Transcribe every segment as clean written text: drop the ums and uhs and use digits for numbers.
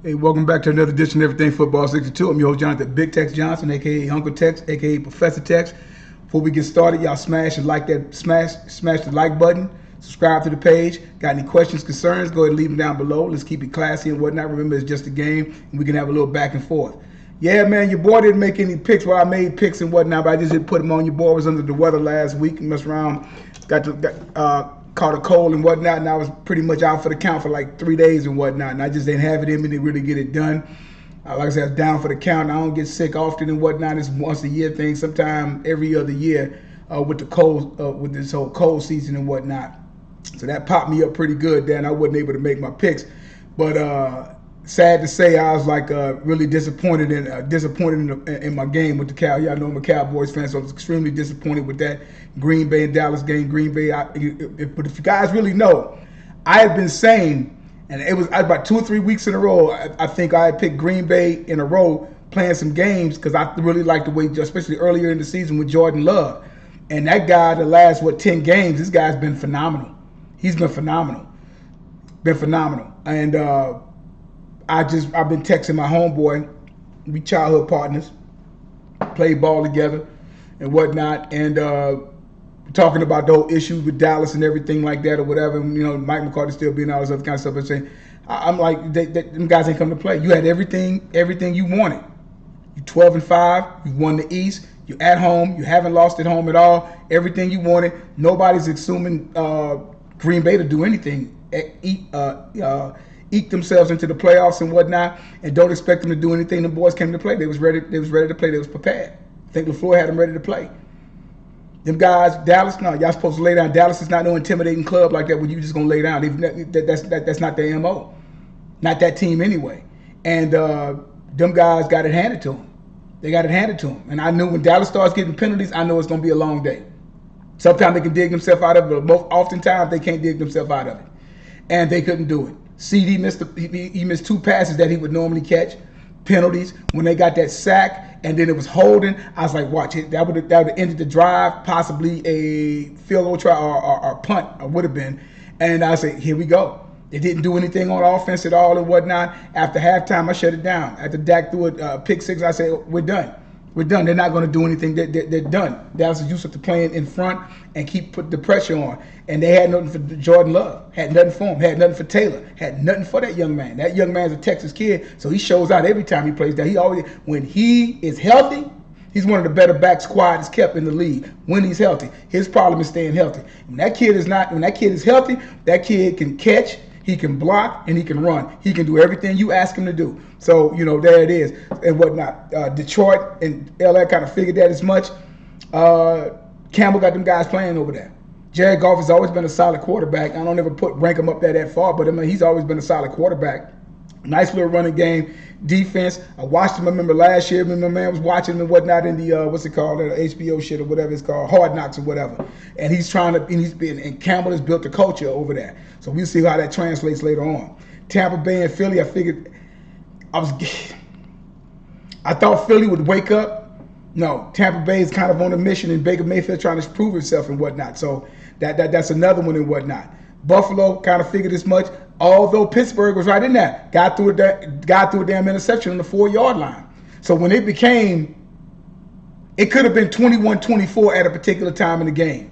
Hey, welcome back to another edition of Everything Football 62. I'm your host, Jonathan Big Tex Johnson, aka Uncle Tex, aka Professor Tex. Before we get started, y'all smash the like button, subscribe to the page. Got any questions, concerns, go ahead and leave them down below. Let's keep it classy and whatnot. Remember, it's just a game, and we can have a little back and forth. Yeah, man, your boy didn't make any picks. Well, I made picks and whatnot, but I just didn't put them on. Your boy was under the weather last week and messed around, caught a cold and whatnot, and I was pretty much out for the count for like 3 days and whatnot, and I just didn't have it in me to really get it done. Like I said, I was down for the count. I don't get sick often and whatnot. It's once a year thing, sometime every other year with the cold, with this whole cold season and whatnot. So that popped me up pretty good there, and I wasn't able to make my picks. But sad to say, I was like really disappointed in my game with the Cow. Y'all know I'm a Cowboys fan, so I was extremely disappointed with that Green Bay and Dallas game. Green Bay, but if you guys really know, I had been saying, and it was about 2 or 3 weeks in a row, I think I had picked Green Bay in a row playing some games because I really liked the way, especially earlier in the season with Jordan Love. And that guy, the last, 10 games, this guy's been phenomenal. He's been phenomenal. And I've been texting my homeboy. We childhood partners, played ball together and whatnot, and talking about the whole issues with Dallas and everything like that or whatever. And, you know, Mike McCarthy still being all this other kind of stuff, but saying, I'm like, them guys ain't come to play. You had everything you wanted. You 12-5. You won the East. You at home. You haven't lost at home at all. Everything you wanted. Nobody's assuming Green Bay to do anything. Eke themselves into the playoffs and whatnot, and don't expect them to do anything. The boys came to play. They was ready to play. They was prepared. I think LaFleur had them ready to play. Them guys, Dallas, no, y'all supposed to lay down. Dallas is not no intimidating club like that where you just gonna lay down. That's not their MO. Not that team anyway. And them guys got it handed to them. They got it handed to them. And I knew when Dallas starts getting penalties, I know it's gonna be a long day. Sometimes they can dig themselves out of it, but oftentimes they can't dig themselves out of it. And they couldn't do it. CD he missed 2 passes that he would normally catch, penalties. When they got that sack and then it was holding, I was like, watch it. That would have ended the drive, possibly a field goal try or punt, or would have been. And I said, here we go. They didn't do anything on offense at all and whatnot. After halftime, I shut it down. After Dak threw a pick six, I said, we're done. We're done. They're not going to do anything. They're done. Dallas is used to playing in front and put the pressure on. And they had nothing for Jordan Love. Had nothing for him. Had nothing for Taylor. Had nothing for that young man. That young man's a Texas kid, so he shows out every time he plays that. When he is healthy, he's one of the better back squad is kept in the league. When he's healthy, his problem is staying healthy. When that kid is healthy, that kid can catch. He can block and he can run. He can do everything you ask him to do. So, you know, there it is and whatnot. Detroit and LA kind of figured that as much. Campbell got them guys playing over there. Jared Goff has always been a solid quarterback. I don't ever rank him up there that far, but I mean, he's always been a solid quarterback. Nice little running game, defense. I watched him, I remember last year, my man was watching him and whatnot in the, what's it called, HBO shit or whatever it's called, Hard Knocks or whatever. And and Campbell has built a culture over there. So we'll see how that translates later on. Tampa Bay and Philly, I thought Philly would wake up. No, Tampa Bay is kind of on a mission and Baker Mayfield trying to prove himself and whatnot. So that's another one and whatnot. Buffalo kind of figured as much. Although Pittsburgh was right in there, got through a damn interception on the 4-yard line. So when it could have been 21-24 at a particular time in the game.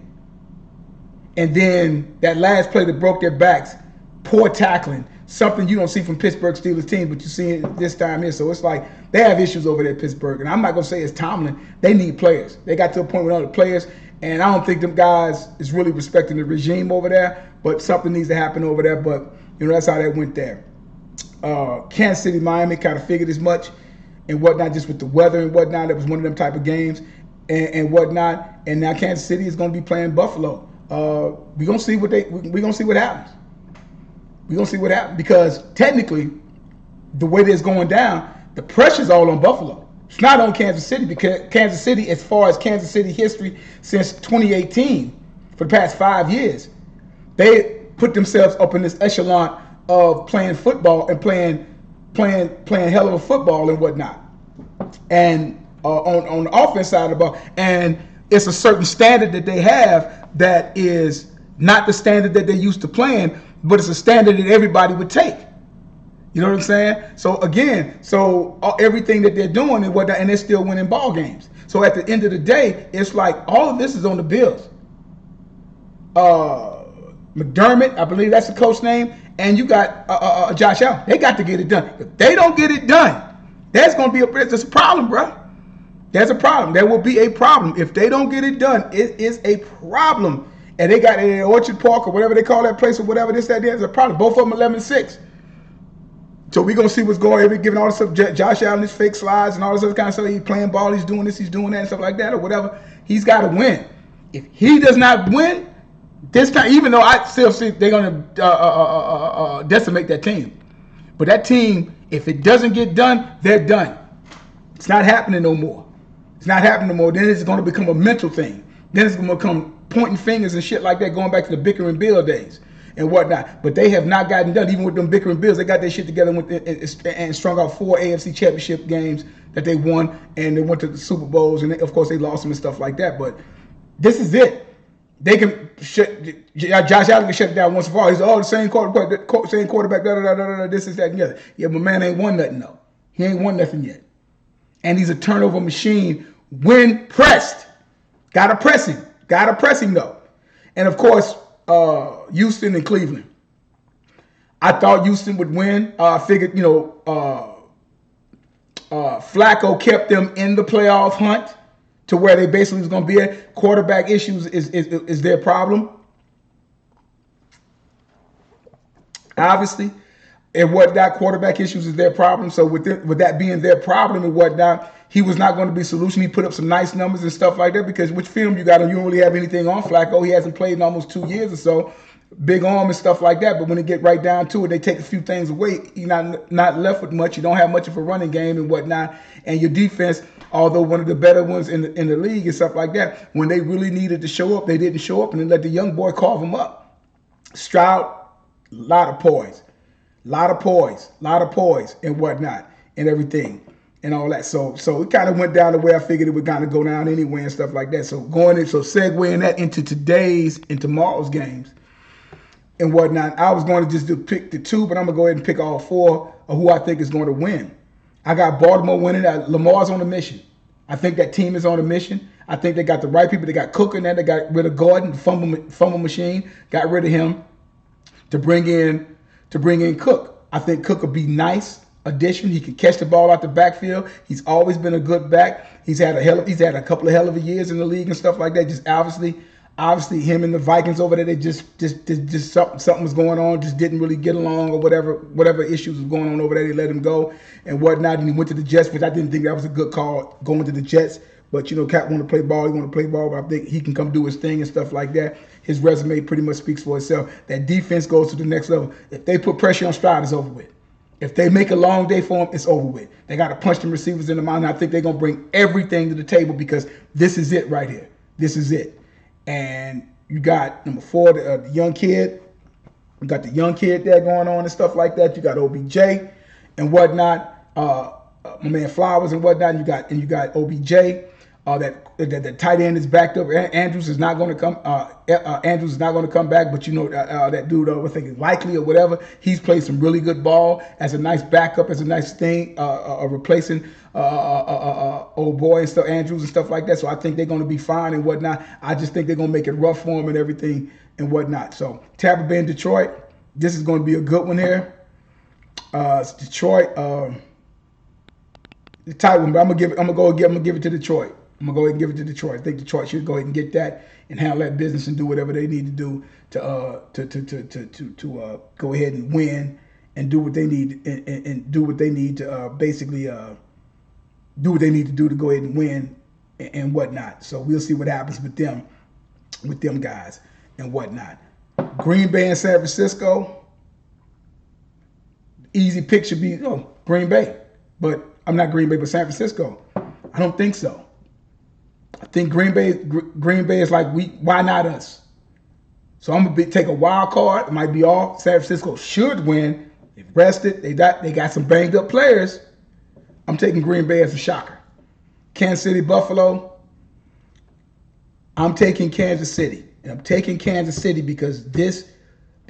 And then that last play that broke their backs, poor tackling, something you don't see from Pittsburgh Steelers team, but you see it this time here. So it's like they have issues over there at Pittsburgh. And I'm not going to say it's Tomlin. They need players. They got to a point with other players. And I don't think them guys is really respecting the regime over there. But something needs to happen over there. But, you know, that's how that went there. Kansas City, Miami kind of figured as much and whatnot, just with the weather and whatnot. It was one of them type of games and whatnot. And now Kansas City is going to be playing Buffalo. We're going to see what happens. We're going to see what happens because technically the way that's going down, the pressure's all on Buffalo. It's not on Kansas City because Kansas City, as far as Kansas City history since 2018, for the past 5 years, they put themselves up in this echelon of playing football and playing hell of a football and whatnot. And on the offense side of the ball, and it's a certain standard that they have that is not the standard that they're used to playing, but it's a standard that everybody would take. You know what I'm saying? So again, everything that they're doing and whatnot, and they're still winning ball games. So at the end of the day, it's like all of this is on the Bills. McDermott, I believe that's the coach name, and you got Josh Allen. They got to get it done. If they don't get it done, there's going to be there's a problem, bro. There's a problem. There will be a problem. If they don't get it done, it is a problem. And they got it in Orchard Park or whatever they call that place or whatever this, that, there's a problem. Both of them 11-6. So we're going to see what's going on. We're giving all this stuff. Josh Allen, his fake slides and all this other kind of stuff. He's playing ball. He's doing this. He's doing that and stuff like that or whatever. He's got to win. If he does not win this time, even though I still see they're going to decimate that team. But that team, if it doesn't get done, they're done. It's not happening no more. It's not happening no more. Then it's going to become a mental thing. Then it's going to become pointing fingers and shit like that, going back to the Bicker and Bill days and whatnot. But they have not gotten done. Even with them Bicker and Bills, they got their shit together and strung out 4 AFC Championship games that they won, and they went to the Super Bowls, and of course they lost them and stuff like that. But this is it. They can Josh Allen can shut it down once and for all. He's all the same quarterback, this is that and the other. Yeah, but man ain't won nothing though. He ain't won nothing yet. And he's a turnover machine when pressed. Gotta press him though. And of course, Houston and Cleveland. I thought Houston would win. I figured, Flacco kept them in the playoff hunt to where they basically was going to be at. Quarterback issues is their problem. Obviously. And whatnot, quarterback issues is their problem. So with that being their problem and whatnot, he was not going to be a solution. He put up some nice numbers and stuff like that because which film you got him, you don't really have anything on Flacco. He hasn't played in almost 2 years or so. Big arm and stuff like that. But when they get right down to it, they take a few things away. You're not left with much. You don't have much of a running game and whatnot. And your defense, although one of the better ones in the league and stuff like that, when they really needed to show up, they didn't show up and then let the young boy carve them up. Stroud, a lot of poise and whatnot and everything and all that. So it kind of went down the way I figured it would kind of go down anyway and stuff like that. So segueing that into today's and tomorrow's games and whatnot, I was going to just pick the 2, but I'm going to go ahead and pick all 4 of who I think is going to win. I got Baltimore winning. Lamar's on a mission. I think that team is on a mission. I think they got the right people. They got Cook in there. They got rid of Gordon, the fumble machine, got rid of him to bring in Cook. I think Cook will be nice addition. He can catch the ball out the backfield. He's always been a good back. He's had a couple of hell of a years in the league and stuff like that. Just obviously him and the Vikings over there, they just something was going on, just didn't really get along or whatever issues was going on over there. They let him go and whatnot. And he went to the Jets, which I didn't think that was a good call going to the Jets. But Cap want to play ball. He want to play ball, but I think he can come do his thing and stuff like that. His resume pretty much speaks for itself. That defense goes to the next level. If they put pressure on Stroud, it's over with. If they make a long day for him, it's over with. They got to punch them receivers in the mouth. And I think they're going to bring everything to the table because this is it right here. This is it. And you got number 4, the young kid. You got the young kid there going on and stuff like that. You got OBJ and whatnot. My man Flowers and whatnot. And you got OBJ. That tight end is backed up. Andrews is not going to come. Andrews is not going to come back. But that dude, I think is likely or whatever. He's played some really good ball as a nice backup, as a nice thing, replacing old boy and stuff, Andrews and stuff like that. So I think they're going to be fine and whatnot. I just think they're going to make it rough for him and everything and whatnot. So Tampa Bay and Detroit, this is going to be a good one here. Detroit, the tight one, but I'm gonna give it to Detroit. I'm going to go ahead and give it to Detroit. I think Detroit should go ahead and get that and handle that business and do whatever they need to do to go ahead and win and do what they need and do what they need to basically do what they need to do to go ahead and win and whatnot. So we'll see what happens with them guys and whatnot. Green Bay and San Francisco. Easy pick should be Green Bay, but I'm not Green Bay, but San Francisco. I don't think so. I think Green Bay is like, why not us? So I'm gonna take a wild card. It might be all. San Francisco should win. They've rested. They got some banged up players. I'm taking Green Bay as a shocker. Kansas City, Buffalo. I'm taking Kansas City, and I'm taking Kansas City because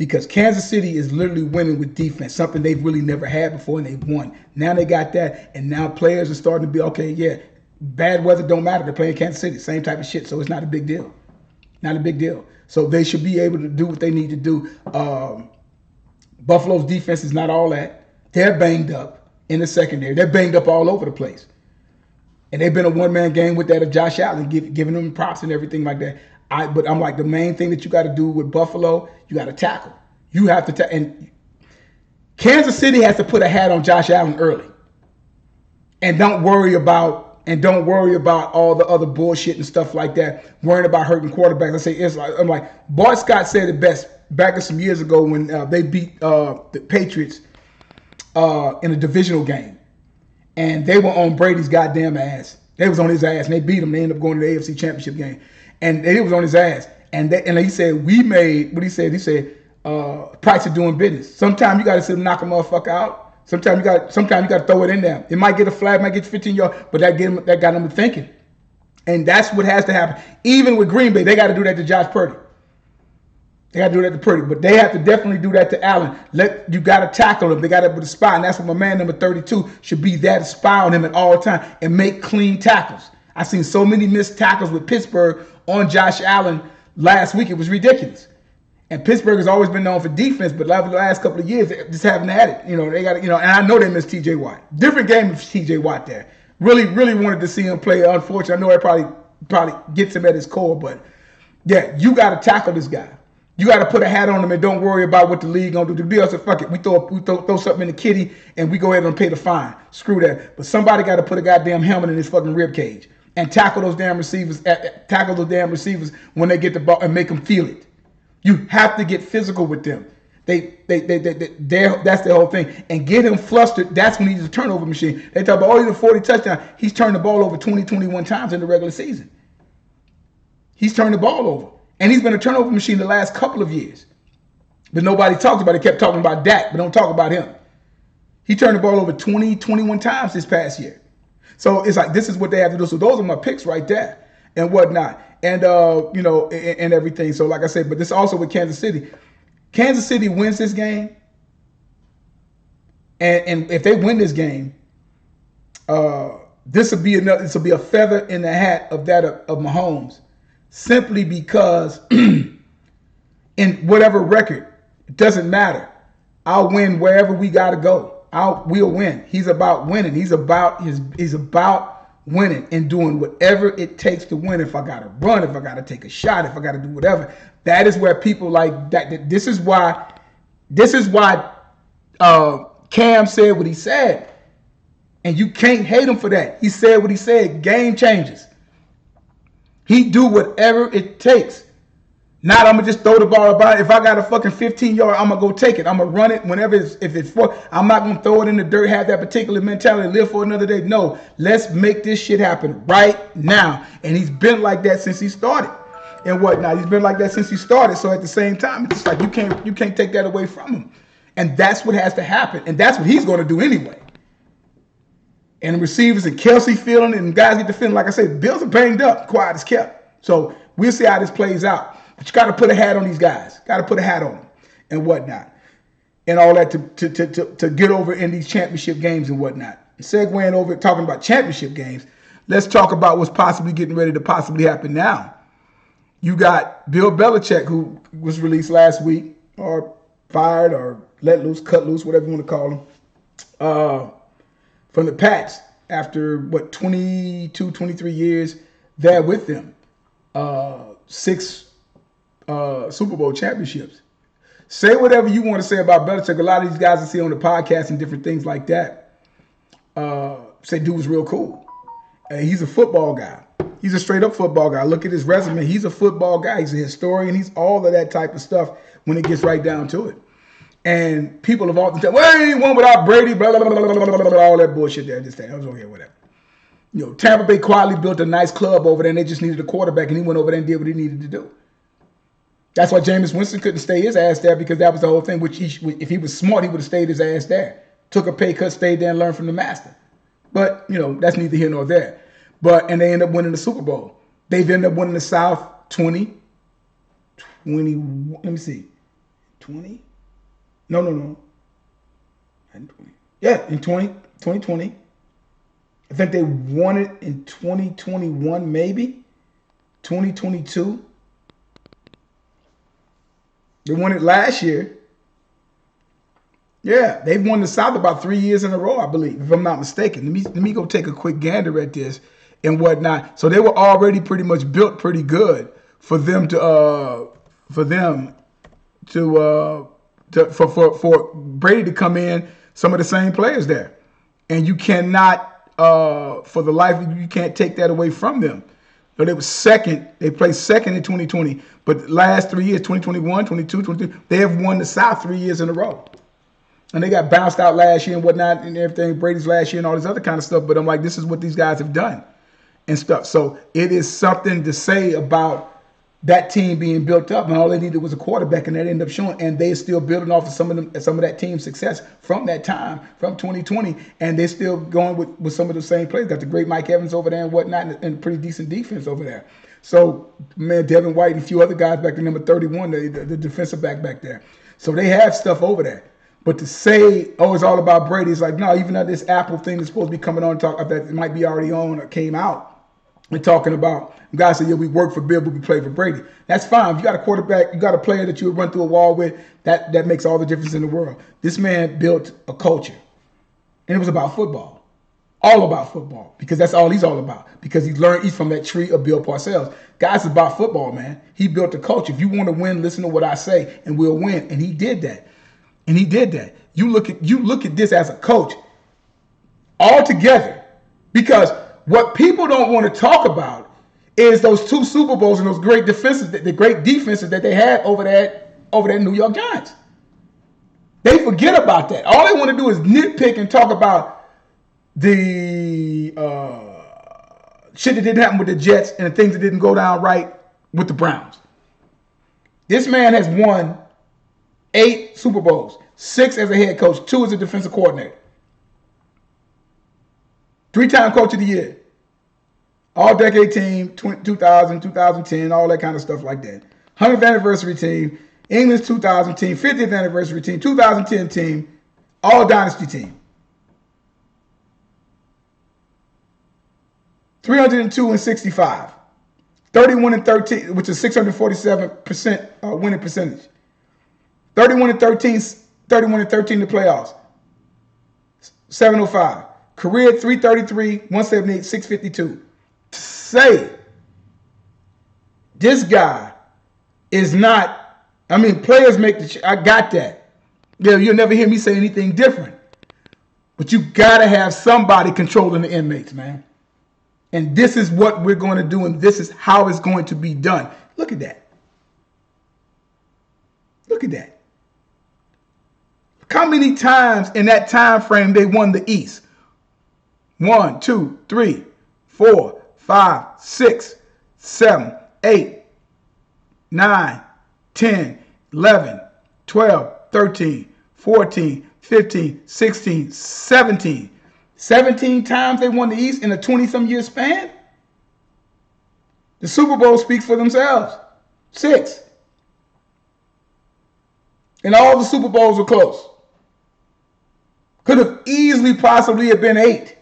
because Kansas City is literally winning with defense, something they've really never had before, and they've won. Now they got that, and now players are starting to be, okay, yeah, bad weather don't matter. They're playing Kansas City, same type of shit, so it's not a big deal. Not a big deal. So they should be able to do what they need to do. Buffalo's defense is not all that. They're banged up in the secondary. They're banged up all over the place. And they've been a one-man game with that of Josh Allen, giving them props and everything like that. But I'm like, the main thing that you got to do with Buffalo, you got to tackle. You have to and Kansas City has to put a hat on Josh Allen early. And don't worry about all the other bullshit and stuff like that, worrying about hurting quarterbacks. I say I'm like, Bart Scott said it best back some years ago when they beat the Patriots in a divisional game. And they were on Brady's goddamn ass. They was on his ass, and they beat him. They ended up going to the AFC Championship game. And they was on his ass. And he said, we made, what he said? He said, price of doing business. Sometimes you got to sit and knock a motherfucker out. Sometimes you got to throw it in there. It might get a flag, might get 15 yards, but that got them thinking. And that's what has to happen. Even with Green Bay, they got to do that to Josh Purdy. They got to do that to Purdy, but they have to definitely do that to Allen. You got to tackle him. They got to put a spy, and that's what my man number 32 should be there to spy on him at all times and make clean tackles. I've seen so many missed tackles with Pittsburgh on Josh Allen last week. It was ridiculous. And Pittsburgh has always been known for defense, but the last couple of years, they just haven't had it. They got and I know they missed T.J. Watt. Different game with T.J. Watt there. Really, really wanted to see him play. Unfortunately, I know it probably gets him at his core, but yeah, you got to tackle this guy. You got to put a hat on him and don't worry about what the league gonna do. The deal said, fuck it, we throw something in the kitty and we go ahead and pay the fine. Screw that. But somebody got to put a goddamn helmet in his fucking rib cage and tackle those damn receivers. Tackle those damn receivers when they get the ball and make them feel it. You have to get physical with them. That's the whole thing. And get him flustered. That's when he's a turnover machine. They talk about, he's a 40 touchdown. He's turned the ball over 20, 21 times in the regular season. He's turned the ball over. And he's been a turnover machine the last couple of years. But nobody talked about it. Kept talking about Dak, but don't talk about him. He turned the ball over 20, 21 times this past year. So it's like, this is what they have to do. So those are my picks right there and whatnot. And, and everything. So like I said, but this also with Kansas City. Kansas City wins this game. And if they win this game, this will be a feather in the hat of Mahomes. Simply because in whatever record, it doesn't matter. I'll win wherever we got to go. We'll win. He's about winning. He's about winning and doing whatever it takes to win. If I got to run, if I got to take a shot, if I got to do whatever. That is where people like that. This is why Cam said what he said. And you can't hate him for that. He said what he said. Game changes. He do whatever it takes. Not I'm going to just throw the ball about. If I got a fucking 15-yard, I'm going to go take it. I'm going to run it whenever if it's for. I'm not going to throw it in the dirt, have that particular mentality, live for another day. No, let's make this shit happen right now. And he's been like that since he started and whatnot. He's been like that since he started. So at the same time, it's like you can't take that away from him. And that's what has to happen. And that's what he's going to do anyway. And the receivers and Kelsey feeling and guys get the feeling, like I said, Bills are banged up, quiet as kept. So we'll see how this plays out. But you got to put a hat on these guys. Got to put a hat on them and whatnot. And all that to get over in these championship games and whatnot. And segueing over talking about championship games, let's talk about what's possibly getting ready to possibly happen now. You got Bill Belichick, who was released last week, or fired, or let loose, cut loose, whatever you want to call him. From the Pats after, 22, 23 years there with them. 6 Super Bowl championships. Say whatever you want to say about Belichick. A lot of these guys I see on the podcast and different things like that say dude was real cool. He's a football guy. He's a straight-up football guy. Look at his resume. He's a football guy. He's a historian. He's all of that type of stuff when it gets right down to it. And people have often said, well, he won without Brady, blah, blah, blah, blah, blah, blah, blah, all that bullshit there. Just saying, I was okay, whatever. Tampa Bay quietly built a nice club over there, and they just needed a quarterback, and he went over there and did what he needed to do. That's why Jameis Winston couldn't stay his ass there, because that was the whole thing, which if he was smart, he would have stayed his ass there. Took a pay cut, stayed there, and learned from the master. But, that's neither here nor there. And they end up winning the Super Bowl. They've ended up winning the South 20, let me see. 20? No. In 20. Yeah, in 2020. I think they won it in 2021, maybe 2022. They won it last year. Yeah, they've won the South about 3 years in a row, I believe, if I'm not mistaken. Let me go take a quick gander at this and whatnot. So they were already pretty much built pretty good for them for Brady to come in. Some of the same players there, and you cannot for the life of you can't take that away from them. So they were second. They placed second in 2020, but the last 3 years, 2021, 22, 23, they have won the South 3 years in a row. And they got bounced out last year and whatnot and everything, Brady's last year and all this other kind of stuff. But I'm like, this is what these guys have done and stuff. So it is something to say about that team being built up. And all they needed was a quarterback, and that ended up showing. And they're still building off of some of that team's success from that time, from 2020. And they're still going with some of the same players. Got the great Mike Evans over there and whatnot, and pretty decent defense over there. So, man, Devin White and a few other guys back there, number 31, the defensive back there. So they have stuff over there. But to say, oh, it's all about Brady, it's like, no, even though this Apple thing is supposed to be coming on, that it might be already on or came out, we're talking about, guys say, yeah, we work for Bill, but we play for Brady. That's fine. If you got a quarterback, you got a player that you would run through a wall with, that makes all the difference in the world. This man built a culture, and it was about football. All about football, because that's all he's all about. Because he's from that tree of Bill Parcells. Guys, it's about football, man. He built a culture. If you want to win, listen to what I say, and we'll win. And he did that. You look at this as a coach altogether, because what people don't want to talk about is those 2 Super Bowls and those great defenses, the great defenses that they had over that New York Giants. They forget about that. All they want to do is nitpick and talk about the shit that didn't happen with the Jets and the things that didn't go down right with the Browns. This man has won 8 Super Bowls, 6 as a head coach, 2 as a defensive coordinator. 3-time coach of the year. All-decade team, 2000, 2010, all that kind of stuff like that. 100th anniversary team, England's 2000 team, 50th anniversary team, 2010 team, all-dynasty team. 302 and 65. 31 and 13, which is 647% winning percentage. 31 and 13 in the playoffs. 705. Career 333, 178, 652. Say this guy is not, players make I got that. Yeah, you'll never hear me say anything different. But you gotta have somebody controlling the inmates, man. And this is what we're going to do, and this is how it's going to be done. Look at that. Look at that. How many times in that time frame they won the East? 1, 2, 3, 4, 5, 6, 7, 8, 9, 10, 11, 12, 13, 14, 15, 16, 17. 17 times they won the East in a 20-some year span? The Super Bowl speaks for themselves. 6. And all the Super Bowls were close. Could have easily possibly have been 8.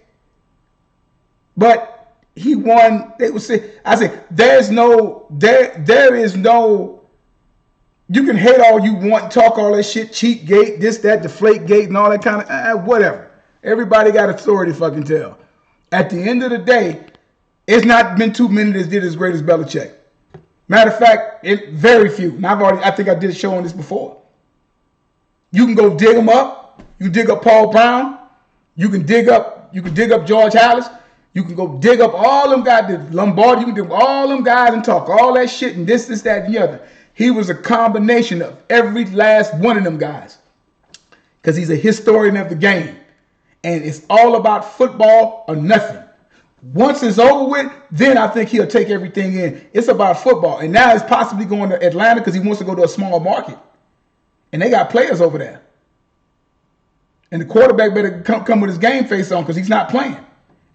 But he won. They would say, there is no, you can hate all you want, talk all that shit, cheat gate, this, that, deflate gate, and all that kind of, whatever. Everybody got a story to fucking tell. At the end of the day, it's not been too many that did as great as Belichick. Matter of fact, very few. And I think I did a show on this before. You can go dig them up. You dig up Paul Brown. You can dig up George Halas. You can go dig up all them guys, Lombardi. You can dig up all them guys and talk all that shit and this, that, and the other. He was a combination of every last one of them guys. Because he's a historian of the game. And it's all about football or nothing. Once it's over with, then I think he'll take everything in. It's about football. And now he's possibly going to Atlanta because he wants to go to a small market. And they got players over there. And the quarterback better come with his game face on because he's not playing.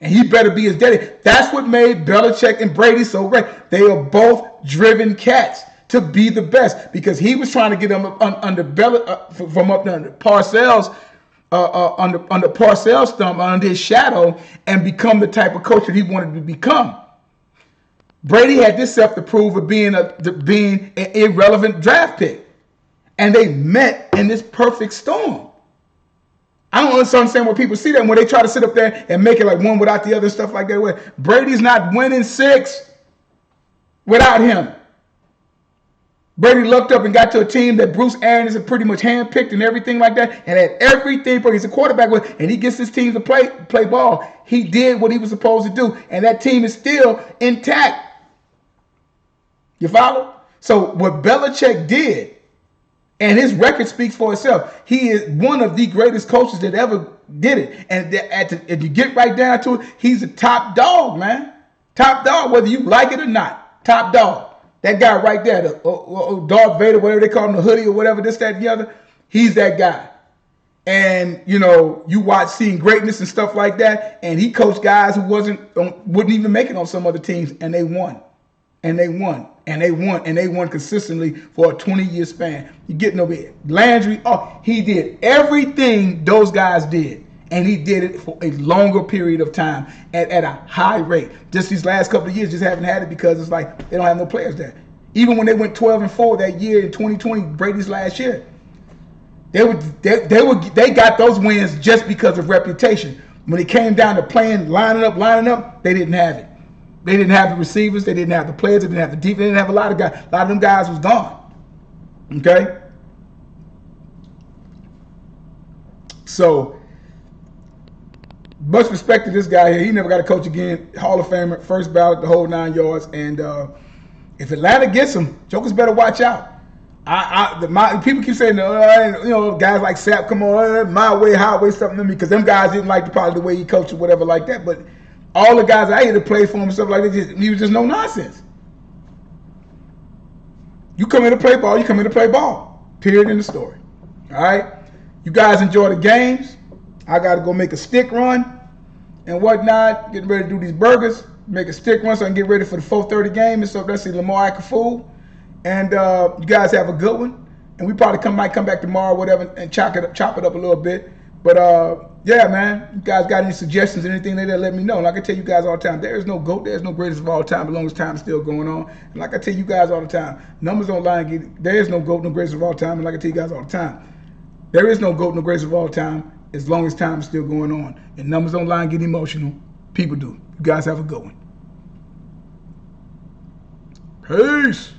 And he better be his daddy. That's what made Belichick and Brady so great. They are both driven cats. to be the best because he was trying to get them under from up under Parcells. Under Parcells' thumb, under his shadow, and become the type of coach that he wanted to become. Brady had this self to prove of being an irrelevant draft pick, and they met in this perfect storm. I don't understand when people see that when they try to sit up there and make it like one without the other, stuff like that. Brady's not winning 6 without him. Brady looked up and got to a team that Bruce Arians had pretty much handpicked and everything like that, and had everything. He's a quarterback with, and he gets his team to play ball. He did what he was supposed to do, and that team is still intact. You follow? So what Belichick did, and his record speaks for itself. He is one of the greatest coaches that ever did it, and if you get right down to it, he's a top dog, man. Top dog, whether you like it or not. Top dog. That guy right there, the Darth Vader, whatever they call him, the hoodie or whatever, this, that, and the other, he's that guy. And, you watch seeing greatness and stuff like that, and he coached guys who wouldn't even make it on some other teams, and they won. And they won. And they won. And they won consistently for a 20-year span. You getting over here. Landry, he did everything those guys did. And he did it for a longer period of time at a high rate. Just these last couple of years, just haven't had it because it's like they don't have no players there. Even when they went 12-4 that year in 2020, Brady's last year, they got those wins just because of reputation. When it came down to playing, lining up, they didn't have it. They didn't have the receivers, they didn't have the players, they didn't have the defense, they didn't have a lot of guys. A lot of them guys was gone. Okay? So, much respect to this guy here. He never got to coach again. Hall of Famer, first ballot, the whole 9 yards. And if Atlanta gets him, Jokers better watch out. People keep saying, guys like Sapp, come on, my way, highway, something to me, because them guys didn't like probably the way he coached or whatever like that. But all the guys I had to play for him and stuff like that, he was just no nonsense. You come in to play ball, you come in to play ball. Period in the story. All right? You guys enjoy the games. I got to go make a stick run and whatnot, getting ready to do these burgers, make a stick run so I can get ready for the 4:30 game and stuff. That's the Lamar Fool. And you guys have a good one. And we probably might come back tomorrow, whatever, and chop it up a little bit. But yeah, man, you guys got any suggestions, anything like that, let me know. Like I tell you guys all the time, there is no GOAT, there's no greatest of all time as long as time is still going on. And like I tell you guys all the time, numbers don't lie. There is no GOAT, no greatest of all time. And like I tell you guys all the time, there is no GOAT, no greatest of all time as long as time is still going on. And numbers don't lie and get emotional. People do. You guys have a good one. Peace.